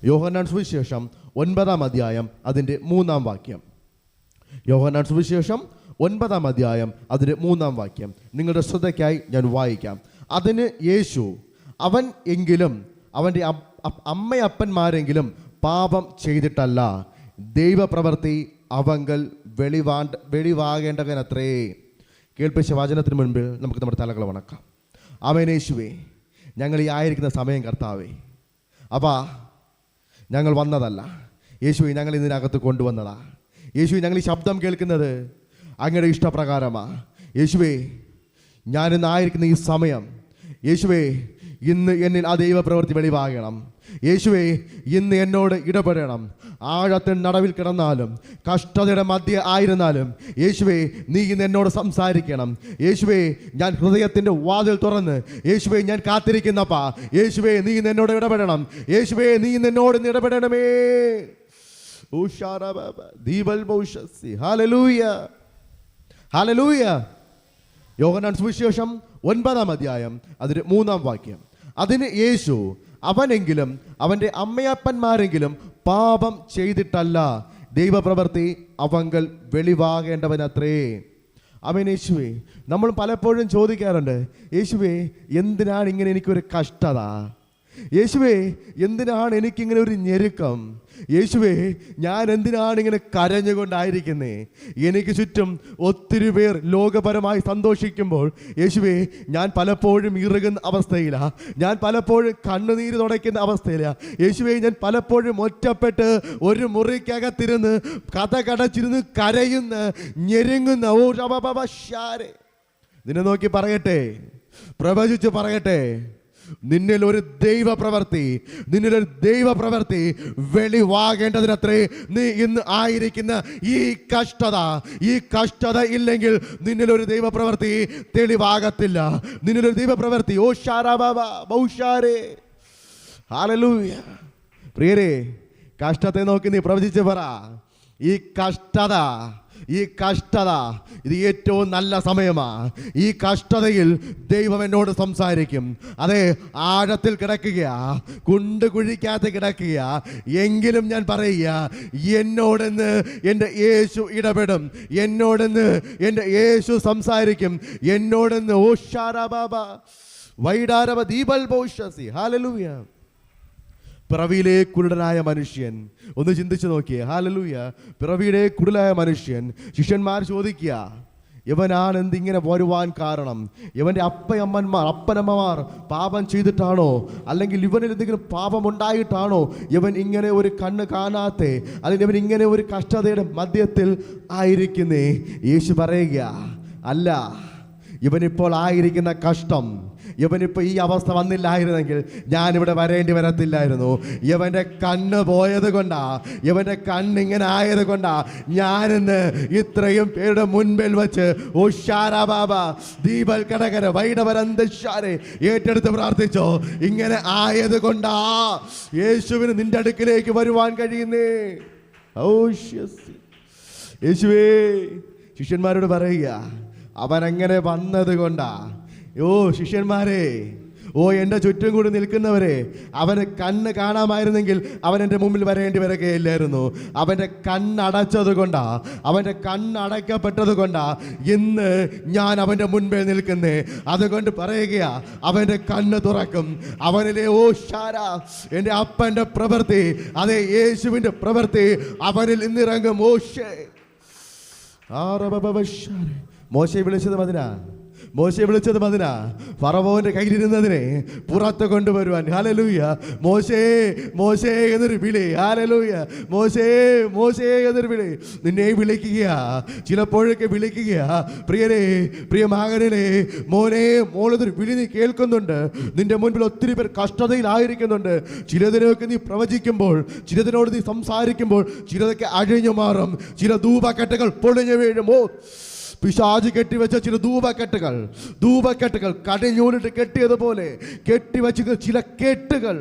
യോഹന്നാൻ സുവിശേഷം 9-ാം അധ്യായം അതിൻ്റെ 3-ാം വാക്യം. യോഹന്നാൻ സുവിശേഷം 9-ാം അധ്യായം അതിൻ്റെ 3-ാം വാക്യം നിങ്ങളുടെ ശ്രദ്ധയ്ക്കായി ഞാൻ വായിക്കാം. അതിന് യേശു, അവൻ എങ്കിലും അവൻ്റെ അമ്മയപ്പന്മാരെങ്കിലും പാപം ചെയ്തിട്ടല്ല, ദൈവപ്രവൃത്തി അവങ്കൽ വെളിവാകേണ്ടവനത്രേ. കേൾപ്പിച്ച വചനത്തിന് മുൻപിൽ നമുക്ക് നമ്മുടെ തലകൾ വണക്കാം. ആമേൻ. യേശുവേ, ഞങ്ങൾ ഈ ആയിരിക്കുന്ന സമയം കർത്താവേ, അപ്പാ ഞങ്ങൾ വന്നതല്ല യേശുവേ, ഞങ്ങൾ ഇതിനകത്ത് കൊണ്ടുവന്നതാ യേശുവേ. ഞങ്ങൾ ഈ ശബ്ദം കേൾക്കുന്നത് അങ്ങയുടെ ഇഷ്ടപ്രകാരമാ യേശുവേ. ഞാനിന്നായിരിക്കുന്ന ഈ സമയം യേശുവേ, ഇന്ന് എന്നിൽ ആ ദൈവപ്രവൃത്തി വെളിവാകണം യേശുവേ. ഇന്ന് എന്നോട് ഇടപെടണം. ആഴത്തിൽ നടുവിൽ കിടന്നാലും കഷ്ടതയുടെ മധ്യ ആയിരുന്നാലും യേശുവേ, നീ ഇന്ന് എന്നോട് സംസാരിക്കണം യേശുവേ. ഞാൻ ഹൃദയത്തിൻ്റെ വാതിൽ തുറന്ന് യേശുവേ ഞാൻ കാത്തിരിക്കുന്നപ്പാ യേശുവേ, നീ ഇന്ന് എന്നോട് ഇടപെടണം യേശുവേ. നീ ഇന്ന് എന്നോട് ഇടപെടണമേ. ഹല്ലേലൂയ. യോഹന്നാൻ സുവിശേഷം 9-ാം അധ്യായം അതിൻ്റെ 3-ാം വാക്യം. അതിന് യേശു, അവനെങ്കിലും അവൻ്റെ അമ്മയപ്പന്മാരെങ്കിലും പാപം ചെയ്തിട്ടല്ല, ദൈവപ്രവൃത്തി അവങ്കൽ വെളിവാകേണ്ടവനത്രേ. ആമേൻ. യേശുവേ, നമ്മൾ പലപ്പോഴും ചോദിക്കാറുണ്ട്, യേശുവേ എന്തിനാണ് ഇങ്ങനെ എനിക്കൊരു കഷ്ടത, യേശുവേ എന്തിനാണ് എനിക്കിങ്ങനെ ഒരു ഞെരുക്കം, യേശുവേ ഞാൻ എന്തിനാണ് ഇങ്ങനെ കരഞ്ഞുകൊണ്ടായിരിക്കുന്നേ. എനിക്ക് ചുറ്റും ഒത്തിരി പേർ ലോകപരമായി സന്തോഷിക്കുമ്പോൾ യേശുവേ ഞാൻ പലപ്പോഴും ഇറുകുന്ന അവസ്ഥയിലാണ്, ഞാൻ പലപ്പോഴും കണ്ണുനീര് തുടയ്ക്കുന്ന അവസ്ഥയിലാണ് യേശുവേ. ഞാൻ പലപ്പോഴും ഒറ്റപ്പെട്ട് ഒരു മുറിക്കകത്തിരുന്ന് കഥ കടച്ചിരുന്ന് കരയുന്ന ഞെരുങ്ങുന്ന നിന്നെ നോക്കി പറയട്ടെ, പ്രവചിച്ച് പറയട്ടെ, നിന്നിൽ ഒരു ദൈവപ്രവൃത്തി വെളിവാകേണ്ടതിനത്രേ നീ ഇന്ന് ആയിരിക്കുന്ന ഈ കഷ്ടത ഇല്ലെങ്കിൽ നിന്നിലൊരു ദൈവപ്രവൃത്തി തെളിവാകത്തില്ല. നിന്നിലൊരു ദൈവപ്രവൃത്തി ഹല്ലേലൂയ. പ്രിയരേ, കഷ്ടത്തെ നോക്കി നീ പ്രവചിച്ച് പറ, ഈ കഷ്ടത ഇത് ഏറ്റവും നല്ല സമയമാണ്. ഈ കഷ്ടതയിൽ ദൈവം എന്നോട് സംസാരിക്കും. അതെ, ആഴത്തിൽ കിടക്കുക, കുഴിക്കകത്ത് കിടക്കുക, എങ്കിലും ഞാൻ പറയുക, എന്നോടെന്ന് എൻ്റെ യേശു ഇടപെടും, എന്നോടെന്ന് എൻ്റെ യേശു സംസാരിക്കും, എന്നോടെന്ന് വൈഡാരവ ദീപൽ ബൗഷസി. ഹല്ലേലൂയ. പിറവിയിലെ കുരുടനായ മനുഷ്യൻ, ഒന്ന് ചിന്തിച്ചു നോക്കിയേ. ഹല്ലേലൂയ. പിറവിയിലെ കുരുടനായ മനുഷ്യൻ. ശിഷ്യന്മാർ ചോദിക്കുക, ഇവനാണ് എന്തിങ്ങനെ വരുവാൻ കാരണം? ഇവൻ്റെ അപ്പനമ്മമാർ പാപം ചെയ്തിട്ടാണോ, അല്ലെങ്കിൽ ഇവനിൽ എന്തെങ്കിലും പാപം ഉണ്ടായിട്ടാണോ ഇവൻ ഇങ്ങനെ ഒരു കണ്ണ് കാണാത്തെ, അല്ലെങ്കിൽ ഇവൻ ഇങ്ങനെ ഒരു കഷ്ടതയുടെ മധ്യത്തിൽ ആയിരിക്കുന്നേ? യേശു പറയുക, അല്ല, ഇവനിപ്പോൾ ആയിരിക്കുന്ന കഷ്ടം, ഇവനിപ്പോൾ ഈ അവസ്ഥ വന്നില്ലായിരുന്നെങ്കിൽ ഞാനിവിടെ വരേണ്ടി വരത്തില്ലായിരുന്നു. ഇവൻ്റെ കണ്ണ് പോയത് കൊണ്ടാ, ഇവൻ്റെ കണ്ണിങ്ങനെ ആയത് കൊണ്ടാ ഞാനിന്ന് ഇത്രയും പേരുടെ മുൻപിൽ വെച്ച് ദീപൽ കടകര വൈഡവരന്തശാരെ ഏറ്റെടുത്ത് പ്രാർത്ഥിച്ചോ. ഇങ്ങനെ ആയത് കൊണ്ടാ യേശുവിന് നിന്റെ അടുക്കിലേക്ക് വരുവാൻ കഴിയുന്നേ. യേശുവേ, ശിഷ്യന്മാരോട് പറയുക, അവനങ്ങനെ വന്നത് കൊണ്ടാ. ശിഷ്യന്മാരെ, എൻ്റെ ചുറ്റും കൂടി നിൽക്കുന്നവരെ, അവന് കണ്ണ് കാണാമായിരുന്നെങ്കിൽ അവൻ എൻ്റെ മുമ്പിൽ വരേണ്ടി വരികയില്ലായിരുന്നു. അവൻ്റെ കണ്ണടച്ചത് കൊണ്ടാ, അവൻ്റെ കണ്ണടയ്ക്കപ്പെട്ടത് കൊണ്ടാ ഇന്ന് ഞാൻ അവൻ്റെ മുൻപിൽ നിൽക്കുന്നേ. അതുകൊണ്ട് പറയുകയാ, അവൻ്റെ കണ്ണ് തുറക്കും. അവനിലെ എൻ്റെ അപ്പൻ്റെ പ്രവൃത്തി, അതേ യേശുവിൻ്റെ പ്രവൃത്തി അവനിൽ ഇന്നിറങ്ങും. മോശെ വിളിച്ചത് അതിനാ, ഫറവോന്റെ കയ്യിലിരുന്നതിനെ പുറത്ത് കൊണ്ടുവരുവാൻ. ഹല്ലേലൂയ. മോശേ എന്നൊരു വിളി. ഹല്ലേലൂയ. മോശേ എന്നൊരു വിളി. നിന്നെ വിളിക്കുക, ചിലപ്പോഴൊക്കെ വിളിക്കുക. പ്രിയ മകനെ, മോളൊരു വിളി നീ കേൾക്കുന്നുണ്ട്. നിന്റെ മുൻപിൽ ഒത്തിരി പേർ കഷ്ടതയിലായിരിക്കുന്നുണ്ട്. ചിലതിനൊക്കെ നീ പ്രവചിക്കുമ്പോൾ, ചിലതിനോട് നീ സംസാരിക്കുമ്പോൾ ചിലതൊക്കെ അഴിഞ്ഞു മാറും. ചില ധൂപക്കെട്ടുകൾ പൊളിഞ്ഞു വീഴുമോ. പിശാച് കെട്ടിവെച്ച ചില ധൂപക്കെട്ടുകൾ കടിഞ്ഞൂലിട്ട് കെട്ടിയതുപോലെ കെട്ടിവെച്ച ചില കെട്ടുകൾ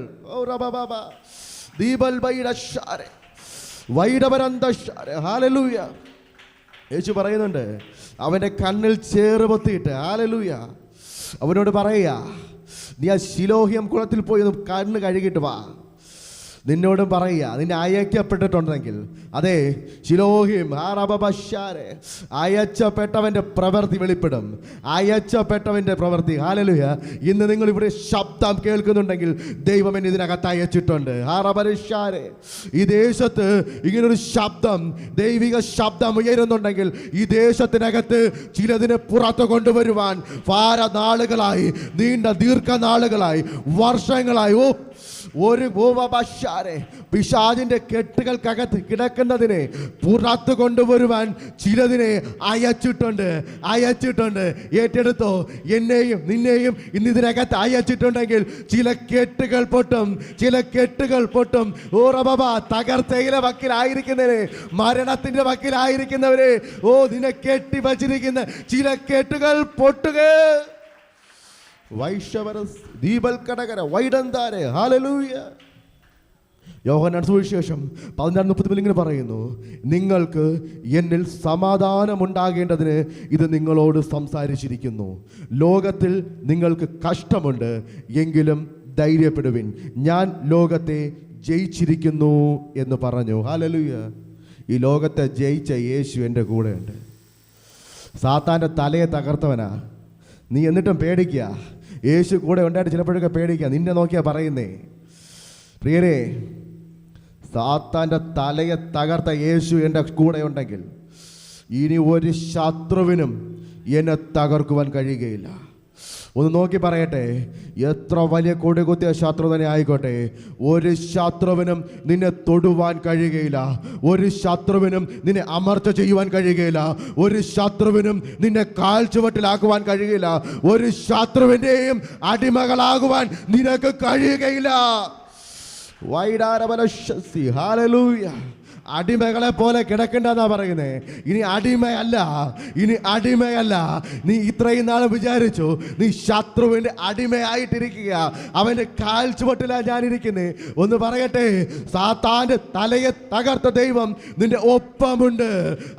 ഹല്ലേലൂയ. യേശു പറയുന്നുണ്ട്, അവൻ്റെ കണ്ണിൽ ചേറുപൊത്തിയിട്ട്, ഹല്ലേലൂയ, അവനോട് പറയുക, നീ ആ ശിലോഹ്യം കുളത്തിൽ പോയി കണ്ണ് കഴുകിയിട്ട് വാ. നിന്നോടും പറയുക, നിന്നെ അയക്കപ്പെട്ടിട്ടുണ്ടെങ്കിൽ, അതെ ശിലോഹിം ആറബബശാരെ, അയച്ചപ്പെട്ടവൻ്റെ പ്രവൃത്തി വെളിപ്പെടും. അയച്ചപ്പെട്ടവൻ്റെ പ്രവൃത്തി. ഹല്ലേലൂയ. ഇന്ന് നിങ്ങൾ ഇവിടെ ശബ്ദം കേൾക്കുന്നുണ്ടെങ്കിൽ ദൈവം എന്നെ ഇതിനകത്ത് അയച്ചിട്ടുണ്ട്. ആറബശാരെ, ഈ ദേശത്ത് ഇങ്ങനൊരു ശബ്ദം, ദൈവിക ശബ്ദം ഉയരുന്നുണ്ടെങ്കിൽ ഈ ദേശത്തിനകത്ത് ചിലതിനെ പുറത്തു കൊണ്ടുവരുവാൻ നാളുകളായി, നീണ്ട ദീർഘനാളുകളായി, വർഷങ്ങളായി ഒരു പിശാചിന്റെ കെട്ടുകൾക്കകത്ത് കിടക്കുന്നതിനെ പുറത്തു കൊണ്ടുവരുവാൻ ചിലതിനെ അയച്ചിട്ടുണ്ട്. ഏറ്റെടുത്തോ, എന്നെയും നിന്നെയും ഇന്ന് ഇതിനകത്ത് അയച്ചിട്ടുണ്ടെങ്കിൽ ചില കെട്ടുകൾ പൊട്ടും. തകർച്ചയിലെ വക്കിലായിരിക്കുന്നവരെ, മരണത്തിന്റെ വക്കിലായിരിക്കുന്നവരെ, നിന്നെ കെട്ടി വച്ചിരിക്കുന്ന ചില കെട്ടുകൾ പൊട്ടുക. യോഹന്നാൻ സുവിശേഷം 16:30 ഇങ്ങനെ പറയുന്നു, നിങ്ങൾക്ക് എന്നിൽ സമാധാനമുണ്ടാകേണ്ടതിന് ഇത് നിങ്ങളോട് സംസാരിച്ചിരിക്കുന്നു. ലോകത്തിൽ നിങ്ങൾക്ക് കഷ്ടമുണ്ട്, എങ്കിലും ധൈര്യപ്പെടുവിൻ, ഞാൻ ലോകത്തെ ജയിച്ചിരിക്കുന്നു എന്ന് പറഞ്ഞു. ഹല്ലേലൂയ. ഈ ലോകത്തെ ജയിച്ച യേശു എൻ്റെ കൂടെയുണ്ട്. സാത്താൻ്റെ തലയെ തകർത്തവനാ നീ, എന്നിട്ടും പേടിക്കുക. യേശു കൂടെ ഉണ്ടായിട്ട് ചിലപ്പോഴൊക്കെ പേടിക്കുക. നിന്നെ നോക്കിയാ പറയുന്നേ. പ്രിയരെ, സാത്താൻ്റെ തലയെ തകർത്ത യേശു എൻ്റെ കൂടെ ഉണ്ടെങ്കിൽ ഇനി ഒരു ശത്രുവിനും എന്നെ തകർക്കുവാൻ കഴിയുകയില്ല. ഒന്ന് നോക്കി പറയട്ടെ, എത്ര വലിയ കൊടികുത്തിയ ശത്രു തന്നെ ആയിക്കോട്ടെ, ഒരു ശത്രുവിനും നിന്നെ തൊടുവാൻ കഴിയുകയില്ല. ഒരു ശത്രുവിനും നിന്നെ അമർച്ച ചെയ്യുവാൻ കഴിയുകയില്ല. ഒരു ശത്രുവിനും നിന്നെ കാൽച്ചുവട്ടിലാക്കുവാൻ കഴിയുകയില്ല. ഒരു ശത്രുവിൻ്റെയും അടിമകളാകുവാൻ നിനക്ക് കഴിയുകയില്ല. ഹല്ലേലൂയ. അടിമകളെ പോലെ കിടക്കണ്ടെന്നാ പറയുന്നേ. ഇനി അടിമയല്ല. നീ ഇത്രയും നാൾ വിചാരിച്ചു നീ ശത്രുവിൻ്റെ അടിമയായിട്ടിരിക്കുക. അവൻ്റെ കാൽ ചുവട്ടിലാ ഞാനിരിക്കുന്നേ. ഒന്ന് പറയട്ടെ, സാത്താൻ്റെ തലയെ തകർത്ത ദൈവം നിന്റെ ഒപ്പമുണ്ട്.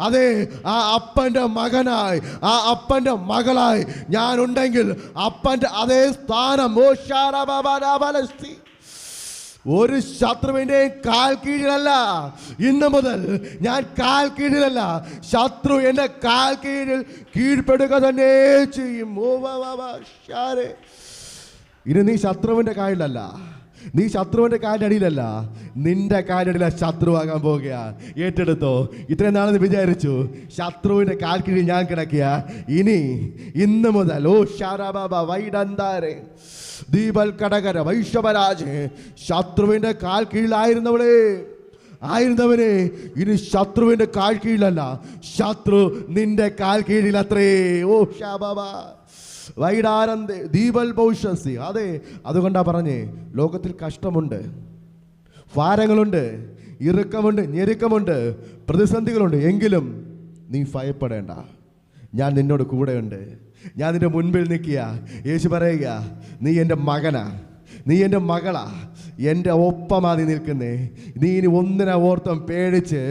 അതെ, ആ അപ്പൻ്റെ മകനായി, ആ അപ്പൻ്റെ മകളായി ഞാനുണ്ടെങ്കിൽ അപ്പൻ്റെ അതേ സ്ഥാനം ഒരു ശത്രുവിൻ്റെയും കാൽ കീഴിലല്ല. ഇന്ന് മുതൽ ഞാൻ കാൽ കീഴിലല്ല. ശത്രു എൻ്റെ കാൽ കീഴ്പ്പെടുക തന്നെ ചെയ്യും. ഇനി നീ ശത്രുവിൻ്റെ കാലിലല്ല, നീ ശത്രുവിൻ്റെ കാലിൻ്റെ അടിയിലല്ല, നിന്റെ കാലിൻ്റെ ശത്രുവാകാൻ പോകുക. ഏറ്റെടുത്തോ. ഇത്രയും നാളെന്ന് വിചാരിച്ചു ശത്രുവിൻ്റെ കാൽ കീഴിൽ ഞാൻ കിടക്കുക. ഇന്ന് മുതൽ ദീപൽ കടകര വൈഷവരാജ്, ശത്രുവിൻ്റെ കാൽ കീഴിലായിരുന്നവനെ ഇനി ശത്രുവിൻ്റെ കാൽ കീഴിലല്ല, ശത്രു നിന്റെ കാൽ കീഴിലത്രേ. വൈഡാനന്ദ ദീപൽ ഭൗഷസി. അതെ, അതുകൊണ്ടാ പറഞ്ഞേ, ലോകത്തിൽ കഷ്ടമുണ്ട്, ഭാരങ്ങളുണ്ട്, ഇറുക്കമുണ്ട്, ഞെരുക്കമുണ്ട്, പ്രതിസന്ധികളുണ്ട്. എങ്കിലും നീ ഭയപ്പെടേണ്ട, ഞാൻ നിന്നോട് കൂടെയുണ്ട്, ഞാൻ നിന്റെ മുൻപിൽ നിൽക്കുക. യേശു പറയുക, നീ എൻ്റെ മകനാ, നീ എൻ്റെ മകളാ, എൻ്റെ ഒപ്പമാ നീ നിൽക്കുന്നേ. നീ ഇനി ഒന്നിനെ ഓർത്തും പേടിച്ച്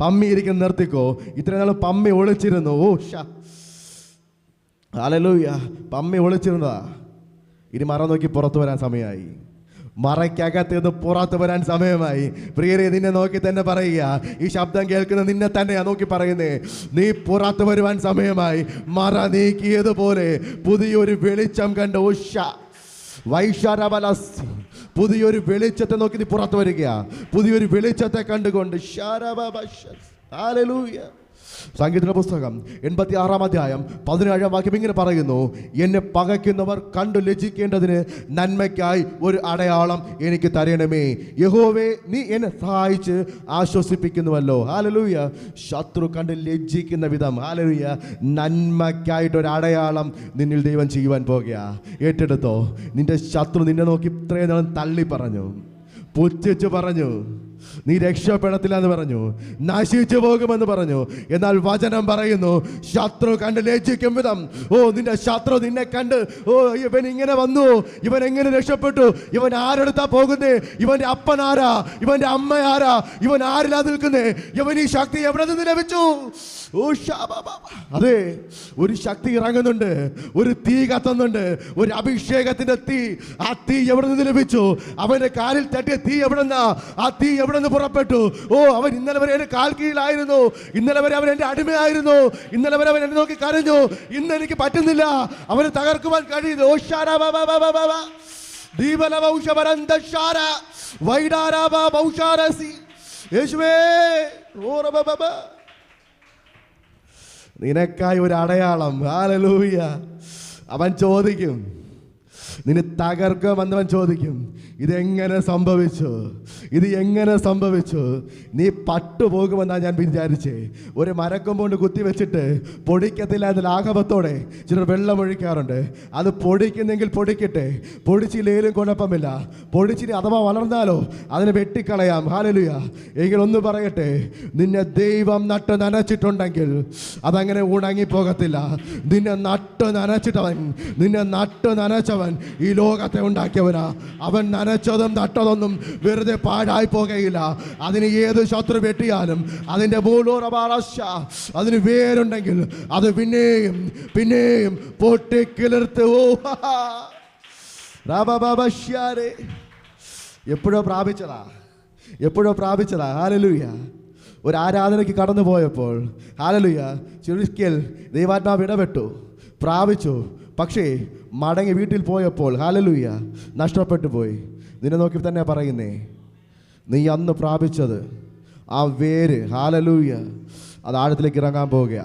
പമ്മിയിരിക്കുന്ന നിർത്തിക്കോ. ഇത്രയും നാൾ പമ്മി ഒളിച്ചിരുന്നു. ഹല്ലേലൂയ. പമ്മി ഒളിച്ചിരുന്നതാ. ഇനി മറ നോക്കി പുറത്തു വരാൻ സമയമായി. മറയ്ക്കകത്ത് നിന്ന് പുറത്തു വരാൻ സമയമായി. പ്രിയരെ, നിന്നെ നോക്കി തന്നെ പറയുക, ഈ ശബ്ദം കേൾക്കുന്ന നിന്നെ തന്നെയാ നോക്കി പറയുന്നേ, നീ പുറത്തു വരുവാൻ സമയമായി. മറ നീക്കിയതുപോലെ പുതിയൊരു വെളിച്ചം കണ്ട് പുതിയൊരു വെളിച്ചത്തെ നോക്കി നീ പുറത്തു വരിക. പുതിയൊരു വെളിച്ചത്തെ കണ്ടുകൊണ്ട്. ഹല്ലേലൂയ. സംഗീതത്തിന്റെ പുസ്തകം 86 അധ്യായം 17 വാക്യം ഇങ്ങനെ പറയുന്നു, എന്നെ പകയ്ക്കുന്നവർ കണ്ടു ലജ്ജിക്കേണ്ടതിന് നന്മയ്ക്കായി ഒരു അടയാളം എനിക്ക് തരണമേ. യഹോവേ, നീ എന്നെ സഹായിച്ച് ആശ്വസിപ്പിക്കുന്നുവല്ലോ. ഹല്ലേലൂയ. ശത്രു കണ്ട് ലജ്ജിക്കുന്ന വിധം, ഹല്ലേലൂയ, നന്മയ്ക്കായിട്ടൊരു അടയാളം നിന്നിൽ ദൈവം ചെയ്യുവാൻ പോകുക. ഏറ്റെടുത്തോ. നിന്റെ ശത്രു നിന്നെ നോക്കി ഇത്രയും നാളും തള്ളി പറഞ്ഞു, പുച്ഛിച്ചു പറഞ്ഞു, നീ രക്ഷപ്പെടത്തില്ല എന്ന് പറഞ്ഞു, നശിച്ചു പോകുമെന്ന് പറഞ്ഞു. എന്നാൽ വചനം പറയുന്നു, ശത്രു കണ്ട് ലജ്ജിക്കും വിധം, നിന്റെ ശത്രു നിന്നെ കണ്ട്, ഇവൻ ഇങ്ങനെ വന്നു, ഇവൻ എങ്ങനെ രക്ഷപ്പെട്ടു, ഇവൻ ആരെടുത്താ പോകുന്നേ, ഇവന്റെ അപ്പൻ ആരാ, ഇവന്റെ അമ്മ ആരാ, ഇവൻ ആരിലാ നിൽക്കുന്നേ, ഇവൻ ഈ ശക്തി എവിടെ നിന്ന് ലഭിച്ചു? ഓ അതെ, ഒരു ശക്തി ഇറങ്ങുന്നുണ്ട്, ഒരു തീ കത്തുന്നുണ്ട്, ഒരു അഭിഷേകത്തിന്റെ തീ. ആ തീ എവിടെ നിന്ന് ലഭിച്ചു? അവന്റെ കാലിൽ തട്ടിയ തീ എവിടെ നിന്നാ? ആ തീ എവിടെ നിന്ന് പുറപ്പെട്ടു? ഓ, അവൻ ഇന്നലെ വരെ എന്റെ കാൽ കീഴിലായിരുന്നു, ഇന്നലെ വരെ അവൻ എന്റെ അടിമയായിരുന്നു, ഇന്നലെ വരെ അവൻ എന്നെ നോക്കി കരഞ്ഞു, ഇന്ന് എനിക്ക് പറ്റുന്നില്ല, അവന് തകർക്കുവാൻ കഴിയുന്നു. ഓ യേശുവേ, നിനക്കായി ഒരു അടയാളം. ഹല്ലേലൂയ. അവൻ ചോദിക്കും, നിന്നെ തകർക്കുമെന്നവൻ ചോദിക്കും, ഇതെങ്ങനെ സംഭവിച്ചു? ഇത് എങ്ങനെ സംഭവിച്ചു? നീ പട്ടുപോകുമെന്നാണ് ഞാൻ വിചാരിച്ചേ. ഒരു മരക്കൊമ്പുകൊണ്ട് കുത്തിവെച്ചിട്ട് പൊടിക്കത്തില്ല എന്ന ലാഘവത്തോടെ ചിലർ വെള്ളം ഒഴിക്കാറുണ്ട്. അത് പൊടിക്കുന്നെങ്കിൽ പൊടിക്കട്ടെ, പൊടിച്ചില്ലേലും കുഴപ്പമില്ല. പൊടിച്ചിട്ട് അഥവാ വളർന്നാലോ അതിനെ വെട്ടിക്കളയാം. ഹല്ലേലൂയ. എങ്കിൽ ഒന്ന് പറയട്ടെ, നിന്നെ ദൈവം നട്ട് നനച്ചിട്ടുണ്ടെങ്കിൽ അതങ്ങനെ ഉണങ്ങിപ്പോകത്തില്ല. നിന്നെ നട്ട് നനച്ചിട്ടവൻ, നിന്നെ നട്ട് നനച്ചവൻ ഈ ലോകത്തെ ഉണ്ടാക്കിയവനാ. അവൻ നനച്ചതും നട്ടതൊന്നും വെറുതെ പാഴായി പോകുകയില്ല. അതിന് ഏത് ശത്രു വെട്ടിയാലും അതിന്റെ മൂലോറഭാഷ, അതിന് വേരുണ്ടെങ്കിൽ അത് പിന്നെയും പിന്നെയും പൊട്ടിക്കിളിർത്ത്. എപ്പോഴോ പ്രാപിച്ചതാ. ഹല്ലേലൂയ. ഒരു ആരാധനയ്ക്ക് കടന്നു പോയപ്പോൾ, ഹല്ലേലൂയ, ചുരുക്കിൽ ദൈവാത്മാവ് ഇടപെട്ടു, പ്രാപിച്ചു. പക്ഷേ മടങ്ങി വീട്ടിൽ പോയപ്പോൾ, ഹല്ലേലൂയ, നഷ്ടപ്പെട്ടു പോയി. നിന്നെ നോക്കി തന്നെ പറയുന്നേ, നീ അന്ന് പ്രാപിച്ചത് ആ വേര്, ഹല്ലേലൂയ, അത് ആഴത്തിലേക്ക് ഇറങ്ങാൻ പോവുക.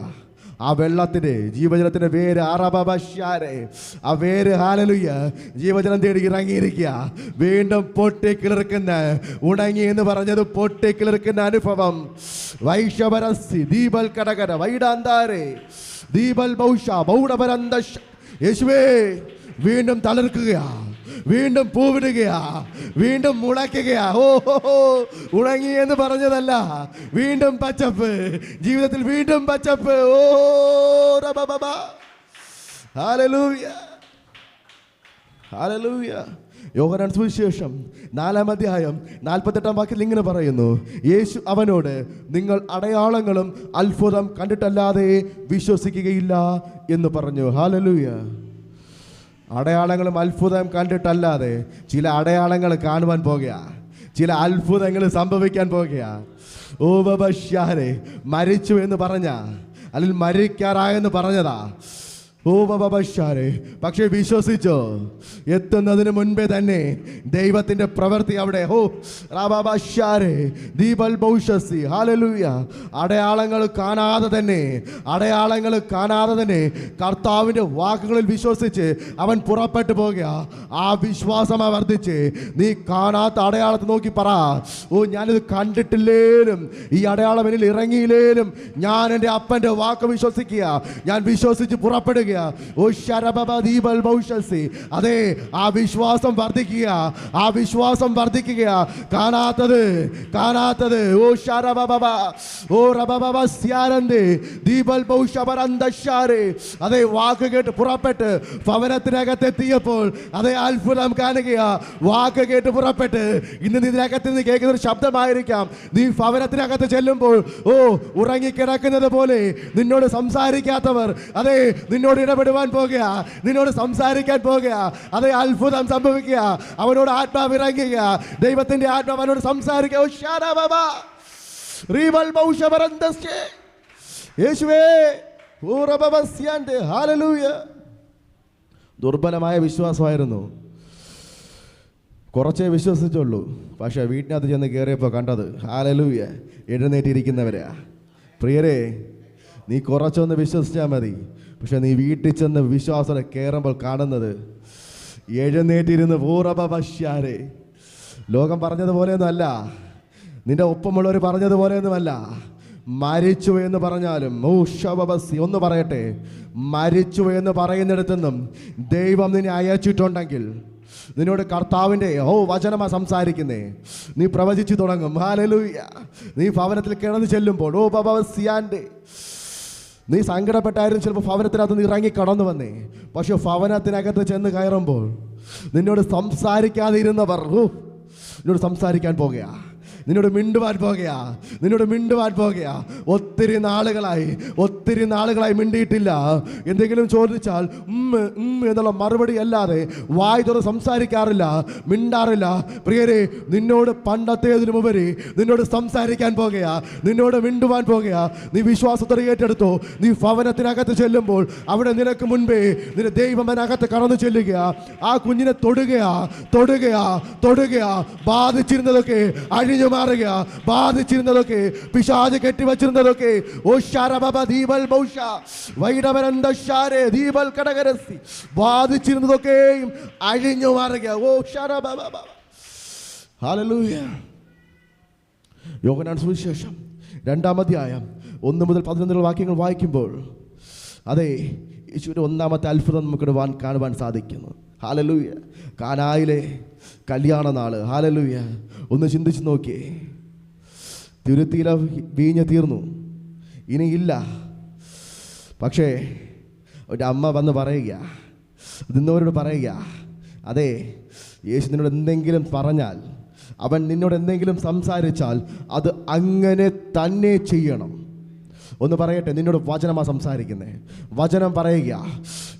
ആ വെള്ളത്തിന്റെ ജീവജലത്തിന്റെ വേര്, ആ വേര്, ഹല്ലേലൂയ, ജീവജലം തേടി ഇറങ്ങിയിരിക്കുക. വീണ്ടും പൊട്ടിക്കിളിർക്കുന്ന, ഉണങ്ങി എന്ന് പറഞ്ഞത് പൊട്ടിക്കിളിർക്കുന്ന അനുഭവം. വൈഷവരസി ദീപൽ കടകര വൈഡാന്താരേ ദീപൽ ബൗഷ ബൗഡപരന്ത. യേശുവേ, വീണ്ടും തളിർക്കുകയാ, വീണ്ടും പൂവിടുകയാ, വീണ്ടും മുളയ്ക്കുകയാ. ഉണങ്ങി എന്ന് പറഞ്ഞതല്ല, വീണ്ടും പച്ചപ്പ്, ജീവിതത്തിൽ വീണ്ടും പച്ചപ്പ്. Hallelujah, hallelujah. യോഹന്നാൻ സുവിശേഷം 4-ാം അധ്യായം 48-ാം വാക്യത്തിൽ ഇങ്ങനെ പറയുന്നു, യേശു അവനോട്, നിങ്ങൾ അടയാളങ്ങളും അത്ഭുതം കണ്ടിട്ടല്ലാതെ വിശ്വസിക്കുകയില്ല എന്ന് പറഞ്ഞു. ഹല്ലേലൂയ. അടയാളങ്ങളും അത്ഭുതം കണ്ടിട്ടല്ലാതെ ചില അടയാളങ്ങൾ കാണുവാൻ പോകുക, ചില അത്ഭുതങ്ങൾ സംഭവിക്കാൻ പോകുക. ഓ ബബശ്യാരെ, മരിച്ചു എന്ന് പറഞ്ഞ, അല്ലെങ്കിൽ മരിക്കാറായെന്ന് പറഞ്ഞതാ. ഓ ബബശ്യാരെ, പക്ഷേ വിശ്വസിച്ചോ? എത്തുന്നതിന് മുൻപേ തന്നെ ദൈവത്തിന്റെ പ്രവൃത്തി അവിടെ. ഹല്ലേലൂയ. അടയാളങ്ങൾ കാണാതെ തന്നെ കർത്താവിന്റെ വാക്കുകളിൽ വിശ്വസിച്ച് അവൻ പുറപ്പെട്ടു പോകുക. ആ വിശ്വാസം വർദ്ധിച്ച് നീ കാണാത്ത അടയാളത്തെ നോക്കി പറ, ഓ, ഞാനിത് കണ്ടിട്ടില്ലേലും, ഈ അടയാളം എന്നിൽ ഇറങ്ങിയില്ലേലും ഞാൻ എൻ്റെ അപ്പന്റെ വാക്ക് വിശ്വസിക്കുക, ഞാൻ വിശ്വസിച്ച് പുറപ്പെടുക. ഓ ശരബബദീബൽ ബൗഷസി. അതെ, ആ വിശ്വാസം വർദ്ധിക്കുക, ആ വിശ്വാസം വർദ്ധിക്കുക. കാണാത്തത് ഓ ശരബബബ ഓ റബബബ സ്യാരന്ദേ ദീബൽ ബൗഷബരന്ദശാരേ. അതെ, വാക്ക് കേട്ട് പുറപ്പെട്ട് ഭവനത്തിനകത്തെത്തിയപ്പോൾ അതേ അത്ഭുതം കാണുക. വാക്ക് കേട്ട് പുറപ്പെട്ട് ഇന്ന് ഇതിനകത്ത് നിന്ന് കേൾക്കുന്ന ഒരു ശബ്ദമായിരിക്കാം. നീ ഭവനത്തിനകത്ത് ചെല്ലുമ്പോൾ, ഓ, ഉറങ്ങിക്കിടക്കുന്നത് പോലെ നിന്നോട് സംസാരിക്കാത്തവർ അതെ നിന്നോട് ഇടപെടുവാൻ പോകുക, നിന്നോട് സംസാരിക്കാൻ പോകുക. അതേ, അത്ഭുതം സംഭവിക്കുക. അവനോട് ആത്മാവ് ഇറങ്ങുക, ദൈവത്തിന്റെ ആത്മാവ് അവനോട് സംസാരിക്കുക. യേശുവേ, ഹല്ലേലൂയ. ദുർബലമായ വിശ്വാസമായിരുന്നു, കുറച്ചേ വിശ്വസിച്ചുള്ളൂ. പക്ഷെ വീട്ടിനകത്ത് ചെന്ന് കയറിയപ്പോൾ കണ്ടത്, ഹല്ലേലൂയ, എഴുന്നേറ്റിരിക്കുന്നവരാ. പ്രിയരെ, നീ കുറച്ചൊന്ന് വിശ്വസിച്ചാൽ മതി. പക്ഷെ നീ വീട്ടിൽ ചെന്ന് വിശ്വാസം കയറുമ്പോൾ കാണുന്നത് എഴുന്നേറ്റിരുന്ന് പൂർവ്വപശ്യാരെ. ലോകം പറഞ്ഞതുപോലെയൊന്നും അല്ല, നിന്റെ ഒപ്പമുള്ളവർ പറഞ്ഞതുപോലെയൊന്നുമല്ല. മരിച്ചു എന്ന് പറഞ്ഞാലും ഒന്ന് പറയട്ടെ, മരിച്ചു എന്ന് പറയുന്നിടത്തുനിന്നും ദൈവം നിന്നെ അയച്ചിട്ടുണ്ടെങ്കിൽ, നിന്നോട് കർത്താവിൻ്റെ വചനമാ സംസാരിക്കുന്നേ, നീ പ്രവചിച്ചു തുടങ്ങും. ഹല്ലേലൂയ. നീ ഭവനത്തിൽ കിടന്ന് ചെല്ലുമ്പോൾ നീ സങ്കടപ്പെട്ടായിരുന്നു ചിലപ്പോൾ ഭവനത്തിനകത്ത് നീ ഇറങ്ങി കടന്നു വന്നേ. പക്ഷെ ഭവനത്തിനകത്ത് ചെന്ന് കയറുമ്പോൾ നിന്നോട് സംസാരിക്കാതെ ഇരുന്നവർ നിന്നോട് സംസാരിക്കാൻ പോകുക. നിന്നോട് മിണ്ടുവാൻ പോകുകയാ. ഒത്തിരി നാളുകളായി മിണ്ടിയിട്ടില്ല. എന്തെങ്കിലും ചോദിച്ചാൽ എന്നുള്ള മറുപടി അല്ലാതെ വായ് തുറന്ന് സംസാരിക്കാറില്ല, മിണ്ടാറില്ല. പ്രിയരെ, നിന്നോട് പണ്ടത്തേതിനുമുപരി നിന്നോട് സംസാരിക്കാൻ പോകുകയാ, നിന്നോട് മിണ്ടുവാൻ പോകുകയാ. നീ വിശ്വാസത്തോടെ ഏറ്റെടുത്തോ. നീ ഭവനത്തിനകത്ത് ചെല്ലുമ്പോൾ അവിടെ നിനക്ക് മുൻപേ നിന്റെ ദൈവമനകത്ത് കടന്നു ചെല്ലുക. ആ കുഞ്ഞിനെ തൊടുകയാ. ബാധിച്ചിരുന്നതൊക്കെ അഴിഞ്ഞു മാറുക. ബാധിച്ചിരുന്നതൊക്കെ, പിശാച് കെട്ടിവച്ചിരുന്നതൊക്കെ, ബാധിച്ചിരുന്നതൊക്കെയും അഴിഞ്ഞു മാറുക. ഹല്ലേലൂയ. യോഹന്നാൻ സുവിശേഷം 2-ാം അധ്യായം 1 മുതൽ 11 വാക്യങ്ങൾ വായിക്കുമ്പോൾ അതെ, യേശുവിൻ്റെ ഒന്നാമത്തെ അത്ഭുതം നമുക്കിവിടെ കാണുവാൻ സാധിക്കുന്നു. ഹല്ലേലൂയ. കാനായിലെ കല്യാണ നാള്. ഹല്ലേലൂയ. ഒന്ന് ചിന്തിച്ച് നോക്കിയേ. തുരുത്തിയിലെ വീഞ്ഞ് തീർന്നു, ഇനിയില്ല. പക്ഷേ ഒരു അമ്മ വന്ന് പറയുക, നിന്നവരോട് പറയുക, അതെ, യേശു നിന്നോട് എന്തെങ്കിലും പറഞ്ഞാൽ, അവൻ നിന്നോട് എന്തെങ്കിലും സംസാരിച്ചാൽ അത് അങ്ങനെ തന്നെ ചെയ്യണം. ഒന്ന് പറയട്ടെ, നിന്നോട് വചനമാ സംസാരിക്കുന്നത്. വചനം പറയുക,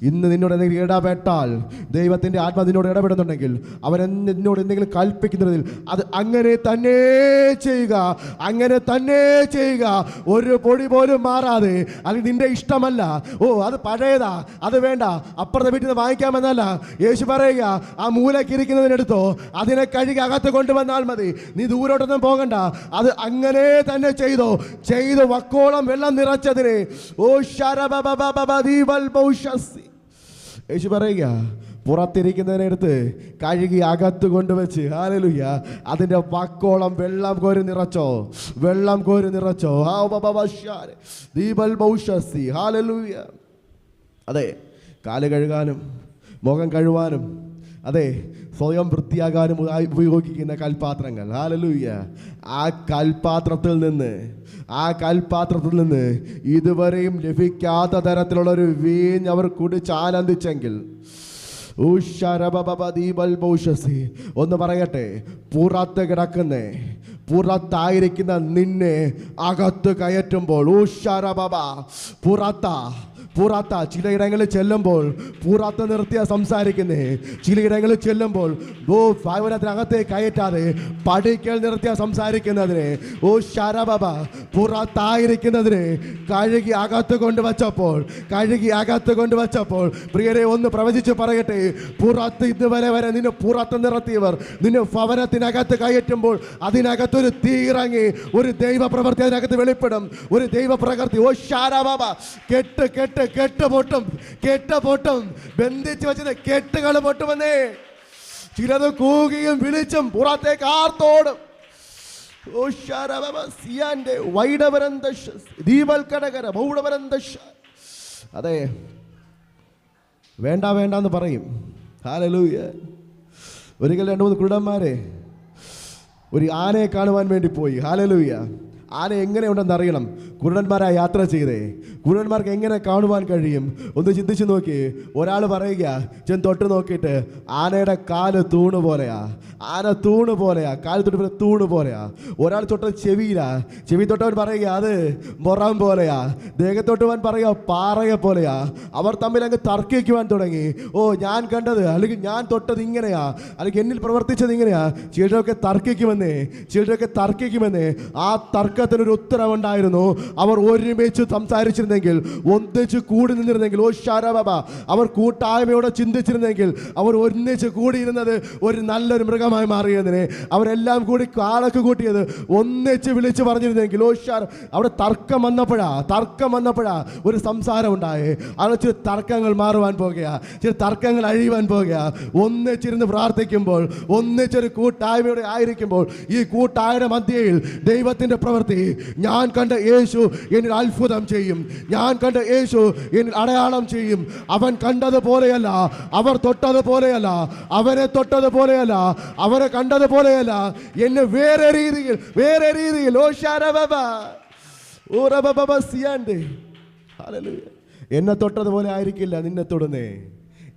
ഇന്ന് നിന്നോട് എന്തെങ്കിലും ഇടപെട്ടാൽ, ദൈവത്തിൻ്റെ ആത്മാ നിന്നോട് ഇടപെടുന്നുണ്ടെങ്കിൽ, അവൻ നിന്നോട് എന്തെങ്കിലും കൽപ്പിക്കുന്നതിൽ അത് അങ്ങനെ തന്നെ ചെയ്യുക. ഒരു പൊടി പോലും മാറാതെ. അല്ലെങ്കിൽ നിന്റെ ഇഷ്ടമല്ല, അത് പഴയതാ, അത് വേണ്ട, അപ്പുറത്തെ വീട്ടിൽ നിന്ന് വാങ്ങിക്കാമെന്നല്ല. യേശു പറയുക, ആ മൂലക്കിരിക്കുന്നതിനെടുത്തോ, അതിനെ കഴുകി അകത്ത് കൊണ്ടുവന്നാൽ മതി. നീ ദൂരോട്ടൊന്നും പോകണ്ട. അത് അങ്ങനെ തന്നെ ചെയ്തു വക്കോളം വെള്ളം നിറച്ചതിനെ. യേശു പറയുക, പുറത്തിരിക്കുന്നതിനെടുത്ത് കഴുകി അകത്ത് കൊണ്ടുവച്ച്, ഹല്ലേലൂയ, അതിൻ്റെ വക്കോളം വെള്ളം കോരി നിറച്ചോ. ഹല്ലേലൂയ. അതെ, കാല് കഴുകാനും മുഖം കഴുകാനും, അതെ, സ്വയം വൃത്തിയാകാനും ഉപയോഗിക്കുന്ന കൽപാത്രങ്ങൾ. ഹല്ലേലൂയ. ആ കൽപാത്രത്തിൽ നിന്ന് ഇതുവരെയും ലഭിക്കാത്ത തരത്തിലുള്ളൊരു വീഞ്ഞ് അവർ കുടിച്ച് ആനന്ദിച്ചെങ്കിൽ, ഒന്ന് പറയട്ടെ, പുറത്തായിരിക്കുന്ന നിന്നെ അകത്ത് കയറ്റുമ്പോൾ, ചിലയിടങ്ങളിൽ ചെല്ലുമ്പോൾ പുറത്ത് നിർത്തിയ സംസാരിക്കുന്നേ. ചിലയിടങ്ങളിൽ ചെല്ലുമ്പോൾ ഭവനത്തിനകത്തെ കയറ്റാതെ പടിക്കൽ നിർത്തിയ സംസാരിക്കുന്നതിനെ. പുറത്തായിരിക്കുന്നതിനെ കഴുകി അകത്ത് കൊണ്ടുവച്ചപ്പോൾ പ്രിയരെ, ഒന്ന് പ്രവചിച്ച് പറയട്ടെ, പുറത്ത് ഇതുവരെ നിന്നെ പുറത്ത് നിർത്തിയവർ നിന്നെ ഭവനത്തിനകത്ത് കയറ്റുമ്പോൾ അതിനകത്തൊരു തീ ഇറങ്ങി, ഒരു ദൈവ പ്രവൃത്തി അതിനകത്ത് വെളിപ്പെടും. ഒരു ദൈവ പ്രകൃതി. കെട്ട് പൊട്ടും. ബന്ധിച്ച് വെച്ചത് കെട്ടുകൾ പൊട്ടുമെന്നേ. ചിലത് കൂകിയും വിളിച്ചും പുറത്തേക്ക് ആർത്തോടും. അതെ, വേണ്ടെന്ന് പറയും. ഹല്ലേലൂയ. ഒരിക്കൽ 2-3 കുരുടന്മാരെ ഒരു ആനയെ കാണുവാൻ വേണ്ടി പോയി. ഹല്ലേലൂയ. ആന എങ്ങനെയുണ്ടെന്ന് അറിയണം. കുരുടന്മാരായി യാത്ര ചെയ്തേ. കുരുടന്മാർക്ക് എങ്ങനെ കാണുവാൻ കഴിയും? ഒന്ന് ചിന്തിച്ച് നോക്കി. ഒരാൾ പറയുക, ചെന്ന് തൊട്ട് നോക്കിയിട്ട്, ആനയുടെ കാല് തൂണ് പോലെയാ. കാല് തൊട്ട് തൂണ് പോലെയാ. ഒരാൾ തൊട്ട് ചെവി തൊട്ടവൻ പറയുക, അത് മൊറം പോലെയാ. ദേഹത്തൊട്ടുവാൻ പറയുക, പാറയെ പോലെയാ. അവർ തമ്മിൽ അങ്ങ് തർക്കിക്കുവാൻ തുടങ്ങി. ഞാൻ കണ്ടത്, അല്ലെങ്കിൽ ഞാൻ തൊട്ടത് ഇങ്ങനെയാ, അല്ലെങ്കിൽ എന്നിൽ പ്രവർത്തിച്ചത് ഇങ്ങനെയാ. ചിലരൊക്കെ തർക്കിക്കുമെന്നേ. ആ തർക്കത്തിനൊരു ഉത്തരവുണ്ടായിരുന്നു. അവർ ഒരുമിച്ച് സംസാരിച്ചിരുന്നെങ്കിൽ, ഒന്നിച്ച് കൂടി നിന്നിരുന്നെങ്കിൽ, അവർ കൂട്ടായ്മയോടെ ചിന്തിച്ചിരുന്നെങ്കിൽ, അവർ ഒന്നിച്ച് കൂടിയിരുന്നത് ഒരു നല്ലൊരു മൃഗമായി മാറിയതിനെ. അവരെല്ലാം കൂടി കാളക്ക് കൂട്ടിയത് ഒന്നിച്ച് വിളിച്ചു പറഞ്ഞിരുന്നെങ്കിൽ, അവിടെ തർക്കം വന്നപ്പോഴാ ഒരു സംസാരം ഉണ്ടായേ. അവിടെ ചില തർക്കങ്ങൾ മാറുവാൻ പോകുക, ചില തർക്കങ്ങൾ അഴിയുവാൻ പോകുക. ഒന്നിച്ചിരുന്ന് പ്രാർത്ഥിക്കുമ്പോൾ, ഒന്നിച്ചൊരു കൂട്ടായ്മയോടെ ആയിരിക്കുമ്പോൾ, ഈ കൂട്ടായ്മയുടെ മധ്യയിൽ ദൈവത്തിന്റെ പ്രവൃത്തി. ഞാൻ കണ്ട യേശു എന്നിൽ അത്ഭുതം ചെയ്യും. ഞാൻ കണ്ട യേശു എന്നിൽ അടയാളം ചെയ്യും. അവൻ കണ്ടതുപോലെയല്ല, അവർ തൊട്ടതുപോലെയല്ല, അവനെ തൊട്ടതുപോലെയല്ല, അവരെ കണ്ടതുപോലെയല്ല, എന്നെ വേറെ രീതിയിൽ എന്നെ തൊട്ടതുപോലെ ആയിരിക്കില്ല നിന്നെ തൊടുന്നേ.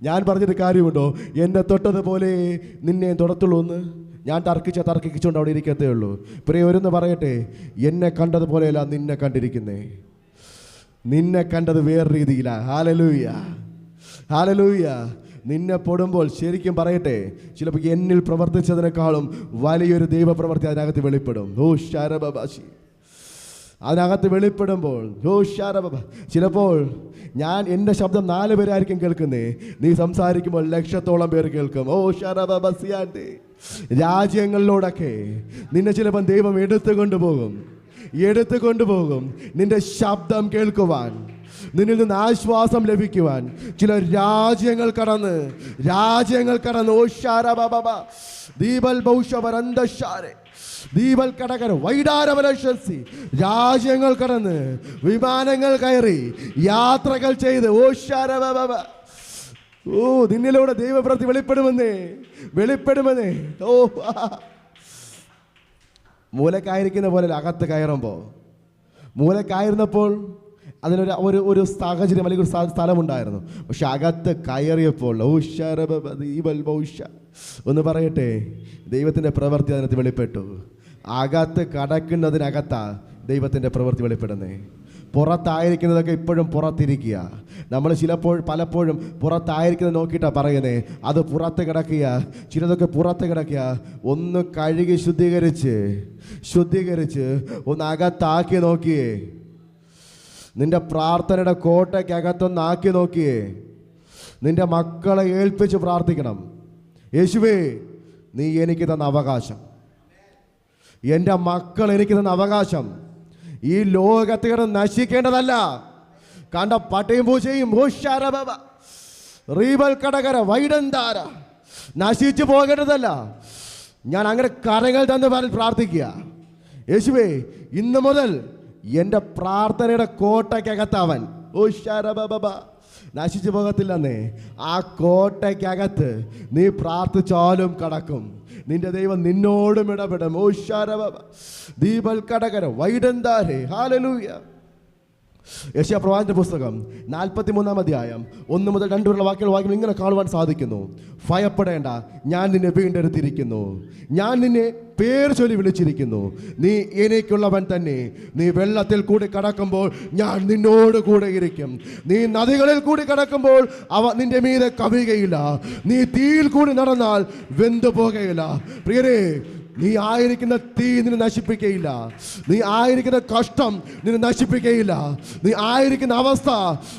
ഞാൻ പറഞ്ഞിട്ട് കാര്യമുണ്ടോ? എന്നെ തൊട്ടതുപോലെ നിന്നെ തൊടത്തുള്ളൂ എന്ന്. ഞാൻ തർക്കിച്ചുകൊണ്ട് അവിടെ ഇരിക്കത്തേ ഉള്ളൂ. പ്രിയവരെന്ന് പറയട്ടെ, എന്നെ കണ്ടതുപോലെയല്ല നിന്നെ കണ്ടിരിക്കുന്നേ. നിന്നെ കണ്ടത് വേറെ രീതിയിലാണ്. Hallelujah, hallelujah. നിന്നെ പൊടുമ്പോൾ ശരിക്കും പറയട്ടെ, ചിലപ്പോൾ എന്നിൽ പ്രവർത്തിച്ചതിനേക്കാളും വലിയൊരു ദൈവപ്രവൃത്തി അതിനകത്ത് വെളിപ്പെടും. ഓ ശരബാശി, അതിനകത്ത് വെളിപ്പെടുമ്പോൾ ചിലപ്പോൾ എൻ്റെ ശബ്ദം 4 പേരായിരിക്കും കേൾക്കുന്നേ, നീ സംസാരിക്കുമ്പോൾ ലക്ഷത്തോളം പേര് കേൾക്കും. ഓ ശരബസിയാൻ്റെ രാജ്യങ്ങളിലോടൊക്കെ നിന്നെ ചിലപ്പോൾ ദൈവം എടുത്തുകൊണ്ടുപോകും നിന്റെ ശബ്ദം കേൾക്കുവാൻ, നിന്നിൽ നിന്ന് ആശ്വാസം ലഭിക്കുവാൻ. ചില രാജ്യങ്ങൾ കടന്ന് ഓ ശരബബ ദീപൽ ബൗഷവരന്തശാരെ ദീപൽ കടകര വൈഡാരവലശി രാജ്യങ്ങൾ കടന്ന് വിമാനങ്ങൾ കയറി യാത്രകൾ ചെയ്ത് ഓ ശരബബ ഓ നിന്നിലൂടെ ദൈവപ്രവൃത്തി വെളിപ്പെടുമെന്നേ. ഓ മൂലക്കായിരിക്കുന്ന പോലെ അകത്ത് കയറുമ്പോൾ, മൂലക്കായിരുന്നപ്പോൾ അതിനൊരു സാഹചര്യം അല്ലെങ്കിൽ ഒരു സ്ഥലമുണ്ടായിരുന്നു. പക്ഷെ അകത്ത് കയറിയപ്പോൾ ഒന്ന് പറയട്ടെ, ദൈവത്തിൻ്റെ പ്രവൃത്തി അതിനകത്ത് വെളിപ്പെട്ടു. അകത്ത് കടക്കുന്നതിനകത്താ ദൈവത്തിൻ്റെ പ്രവൃത്തി വെളിപ്പെടുന്നേ. പുറത്തായിരിക്കുന്നതൊക്കെ ഇപ്പോഴും പുറത്തിരിക്കുക. നമ്മൾ പലപ്പോഴും പുറത്തായിരിക്കുന്നത് നോക്കിയിട്ടാണ് പറയുന്നത്, അത് പുറത്ത് കിടക്കുക, ചിലതൊക്കെ പുറത്ത് കിടക്കുക. ഒന്ന് കഴുകി ശുദ്ധീകരിച്ച് ഒന്ന് അകത്താക്കി നോക്കിയേ. നിന്റെ പ്രാർത്ഥനയുടെ കോട്ടയ്ക്കകത്തൊന്നാക്കി നോക്കിയേ. നിന്റെ മക്കളെ ഏൽപ്പിച്ച് പ്രാർത്ഥിക്കണം. യേശുവേ, നീ എനിക്ക് തന്ന അവകാശം, എൻ്റെ മക്കൾ എനിക്ക് തന്ന അവകാശം ഈ ലോകത്ത് കിടന്ന് നശിക്കേണ്ടതല്ല. കണ്ട പട്ടയും പൂച്ചയും റീബൽ കടകര വൈഡന്താര നശിച്ചു പോകേണ്ടതല്ല. ഞാൻ അങ്ങനെ കരങ്ങൾ തന്ന് പറഞ്ഞ് പ്രാർത്ഥിക്കുക. യേശുവേ, ഇന്ന് മുതൽ എൻ്റെ പ്രാർത്ഥനയുടെ കോട്ടയ്ക്കകത്തവൻ നശിച്ചു പോകത്തില്ലെന്നേ. ആ കോട്ടയ്ക്കകത്ത് നീ പ്രാർത്ഥിച്ചാലും കടക്കും. നിന്റെ ദൈവം നിന്നോടും ഇടപെടും. ഓ ശരബബ ദീപൽ കടകര വൈഡന്താരേ. ഹല്ലേലൂയ. യെശയ്യാ പ്രവാചകന്റെ പുസ്തകം 43-ാം അധ്യായം 1 മുതൽ 2 വരെയുള്ള വാക്യങ്ങൾ ഇങ്ങനെ കാണുവാൻ സാധിക്കുന്നു. ഭയപ്പെടേണ്ട, ഞാൻ നിന്നെ വീണ്ടെടുത്തിരിക്കുന്നു, ഞാൻ നിന്നെ പേര് ചൊല്ലി വിളിച്ചിരിക്കുന്നു, നീ എനിക്കുള്ളവൻ തന്നെ. നീ വെള്ളത്തിൽ കൂടി കടക്കുമ്പോൾ ഞാൻ നിന്നോട് കൂടെ ഇരിക്കും, നീ നദികളിൽ കൂടി കടക്കുമ്പോൾ അവ നിന്റെ മീതെ കവിയുകയില്ല, നീ തീയിൽ കൂടി നടന്നാൽ വെന്തു പോകുകയില്ല. പ്രിയരേ, നീ ആയിരിക്കുന്ന തീ നിന്നെ നശിപ്പിക്കുകയില്ല, നീ ആയിരിക്കുന്ന കഷ്ടം നിന്നെ നശിപ്പിക്കുകയില്ല, നീ ആയിരിക്കുന്ന അവസ്ഥ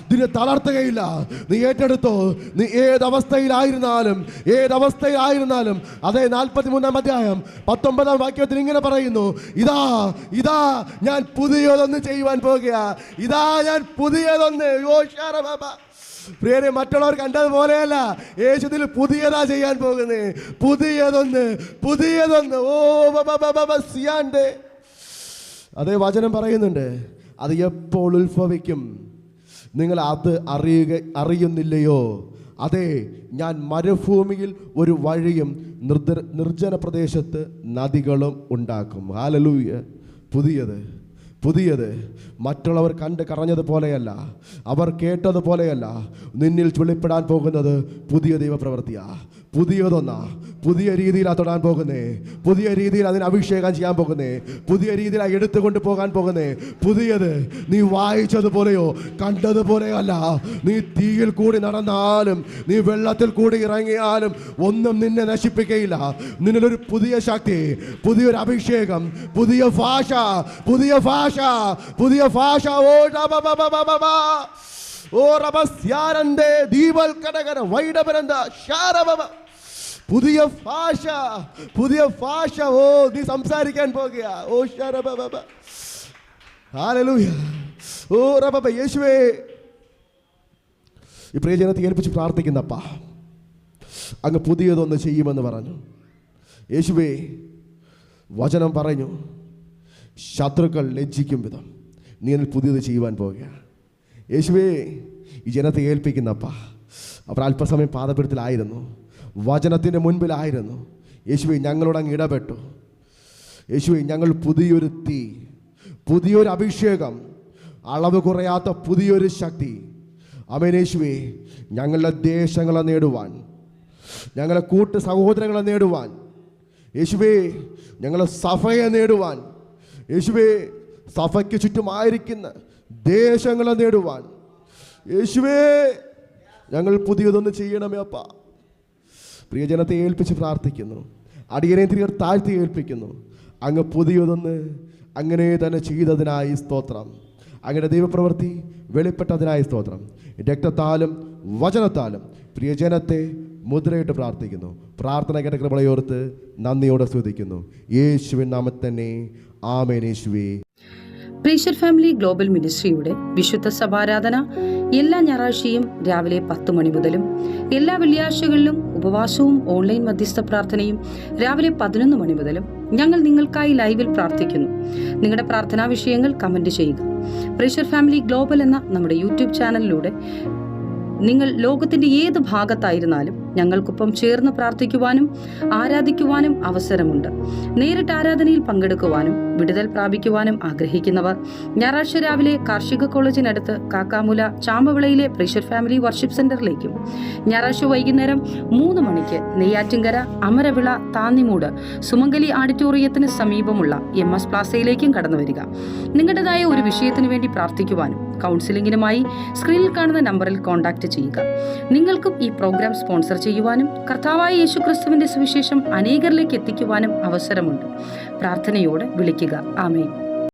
നിന്നെ തളർത്തുകയില്ല. നീ ഏറ്റെടുത്തോ. നീ ഏതവസ്ഥയിലായിരുന്നാലും അതേ 43-ാം അധ്യായം 19-ാം വാക്യത്തിൽ ഇങ്ങനെ പറയുന്നു, ഇതാ ഞാൻ പുതിയതൊന്ന് ചെയ്യുവാൻ പോകുക, ഇതാ ഞാൻ പുതിയതൊന്ന്. പ്രിയരെ, മറ്റുള്ളവർ കണ്ടതുപോലെയല്ല, യേശുവിൽ പുതിയതാ ചെയ്യാൻ പോകുന്നേ. പുതിയതൊന്ന്. ഓ സിയാണ്ടേ. അതേ വചനം പറയുന്നുണ്ട്, അത് എപ്പോൾ ഉത്ഭവിക്കും നിങ്ങൾ അത് അറിയുന്നില്ലയോ? അതെ, ഞാൻ മരുഭൂമിയിൽ ഒരു വഴിയും നിർജ്ജന പ്രദേശത്ത് നദികളും ഉണ്ടാക്കും. ഹല്ലേലൂയ. പുതിയത് മറ്റുള്ളവർ കണ്ട് കറഞ്ഞതുപോലെയല്ല, അവർ കേട്ടതുപോലെയല്ല. നിന്നിൽ വെളിപ്പെടാൻ പോകുന്നത് പുതിയ ദൈവപ്രവൃത്തിയാ. പുതിയതൊന്നാ. പുതിയ രീതിയിലാണ് തൊടാൻ പോകുന്നേ, പുതിയ രീതിയിൽ അതിന് അഭിഷേകം ചെയ്യാൻ പോകുന്നേ, പുതിയ രീതിയിലാണ് എടുത്തുകൊണ്ട് പോകാൻ പോകുന്നേ. പുതിയത് നീ വായിച്ചതുപോലെയോ കണ്ടതുപോലെയോ അല്ല. നീ തീയിൽ കൂടി നടന്നാലും നീ വെള്ളത്തിൽ കൂടി ഇറങ്ങിയാലും ഒന്നും നിന്നെ നശിപ്പിക്കുകയില്ല. നിന്നിലൊരു പുതിയ ശക്തി, പുതിയൊരു അഭിഷേകം, പുതിയ ഭാഷ. ഓ റബസ്യാരന്തേ ദീപൽ കടകര വൈഡബരന്ത ശാരബബ. പുതിയ ഭാഷ. ഓ നീ സംസാരിക്കാൻ പോകുക. ഓ ശരബബ. ഹല്ലേലൂയ. ഓ റബബ. യേശുവേ, ഈ പ്രിയജനത്തെ ഏൽപ്പിച്ച് പ്രാർത്ഥിക്കുന്നപ്പ, അങ്ങ് പുതിയതൊന്ന് ചെയ്യുമെന്ന് പറഞ്ഞു. യേശുവേ, വചനം പറഞ്ഞു, ശത്രുക്കൾ ലജ്ജിക്കും വിധം നീ അതിൽ പുതിയത് ചെയ്യുവാൻ പോകുക. യേശുവേ, ഈ ജനത്തെ ഏൽപ്പിക്കുന്നപ്പ. അവർ അല്പസമയം പാദപീഠത്തിലായിരുന്നു, വചനത്തിൻ്റെ മുൻപിലായിരുന്നു. യേശുവേ, ഞങ്ങളോട് അങ്ങ് ഇടപെട്ടു. യേശുവേ, ഞങ്ങൾ പുതിയൊരു തീ, പുതിയൊരു അഭിഷേകം, അളവ് കുറയാത്ത പുതിയൊരു ശക്തി. ആമേൻ. യേശുവേ, ഞങ്ങളുടെ ദേശങ്ങളെ നേടുവാൻ, ഞങ്ങളുടെ കൂട്ട് സഹോദരങ്ങളെ നേടുവാൻ, യേശുവേ ഞങ്ങളെ സഭയെ നേടുവാൻ, യേശുവേ സഭയ്ക്ക് ചുറ്റുമായിരിക്കുന്ന ദേശങ്ങളെ നേടുവാൻ, യേശുവേ ഞങ്ങൾ പുതിയതൊന്ന് ചെയ്യണമേ അപ്പ. പ്രിയജനത്തെ ഏൽപ്പിച്ച് പ്രാർത്ഥിക്കുന്നു, അടിയനെ തിരികെ താഴ്ത്തി ഏൽപ്പിക്കുന്നു. അങ്ങ് പുതിയതൊന്ന് അങ്ങനെ തന്നെ ചെയ്തതിനായി സ്തോത്രം. അങ്ങയുടെ ദൈവപ്രവൃത്തി വെളിപ്പെട്ടതിനായി സ്തോത്രം. രക്തത്താലും വചനത്താലും പ്രിയജനത്തെ മുദ്രയിട്ട് പ്രാർത്ഥിക്കുന്നു. പ്രാർത്ഥന കേട്ട കൃപയോർത്ത് നന്ദിയോടെ സ്തുതിക്കുന്നു. യേശുവിൻ നാമത്തിൽ തന്നെ ആമേൻ. യേശുവേ. പ്രേഷ്യർ ഫാമിലി ഗ്ലോബൽ മിനിസ്ട്രിയുടെ വിശുദ്ധ സഭാരാധന എല്ലാ ഞായറാഴ്ചയും രാവിലെ 10 മണി മുതലും എല്ലാ വെള്ളിയാഴ്ചകളിലും ഉപവാസവും ഓൺലൈൻ മധ്യസ്ഥ പ്രാർത്ഥനയും രാവിലെ 11 മണി മുതലും ഞങ്ങൾ നിങ്ങൾക്കായി ലൈവിൽ പ്രാർത്ഥിക്കുന്നു. നിങ്ങളുടെ പ്രാർത്ഥനാ വിഷയങ്ങൾ കമന്റ് ചെയ്യുക. പ്രേഷ്യർ ഫാമിലി ഗ്ലോബൽ എന്ന നമ്മുടെ യൂട്യൂബ് ചാനലിലൂടെ നിങ്ങൾ ലോകത്തിന്റെ ഏത് ഭാഗത്തായിരുന്നാലും ഞങ്ങൾക്കൊപ്പം ചേർന്ന് പ്രാർത്ഥിക്കുവാനും ആരാധിക്കുവാനും അവസരമുണ്ട്. നേരിട്ട് ആരാധനയിൽ പങ്കെടുക്കുവാനും വിടുതൽ പ്രാപിക്കുവാനും ആഗ്രഹിക്കുന്നവർ ഞായറാഴ്ച രാവിലെ കാർഷിക കോളേജിനടുത്ത് കാക്കാമുല ചാമ്പവിളയിലെ പ്രേഷ്യർ ഫാമിലി വർഷിപ്പ് സെന്ററിലേക്കും ഞായറാഴ്ച വൈകുന്നേരം 3 മണിക്ക് നെയ്യാറ്റിൻകര അമരവിള താന്നിമൂട് സുമംഗലി ഓഡിറ്റോറിയത്തിന് സമീപമുള്ള MS പ്ലാസയിലേക്കും കടന്നു വരിക. നിങ്ങളുടേതായ ഒരു വിഷയത്തിനു വേണ്ടി പ്രാർത്ഥിക്കുവാനും കൗൺസിലിംഗിനുമായി സ്ക്രീനിൽ കാണുന്ന നമ്പറിൽ കോൺടാക്ട് ചെയ്യുക. നിങ്ങൾക്കും ഈ പ്രോഗ്രാം സ്പോൺസർ ചെയ്യുവാനും കർത്താവായ യേശുക്രിസ്തുവിന്റെ സുവിശേഷം അനേകരിലേക്ക് എത്തിക്കുവാനും അവസരമുണ്ട്. പ്രാർത്ഥനയോടെ വിളിക്കുക. ആമേൻ.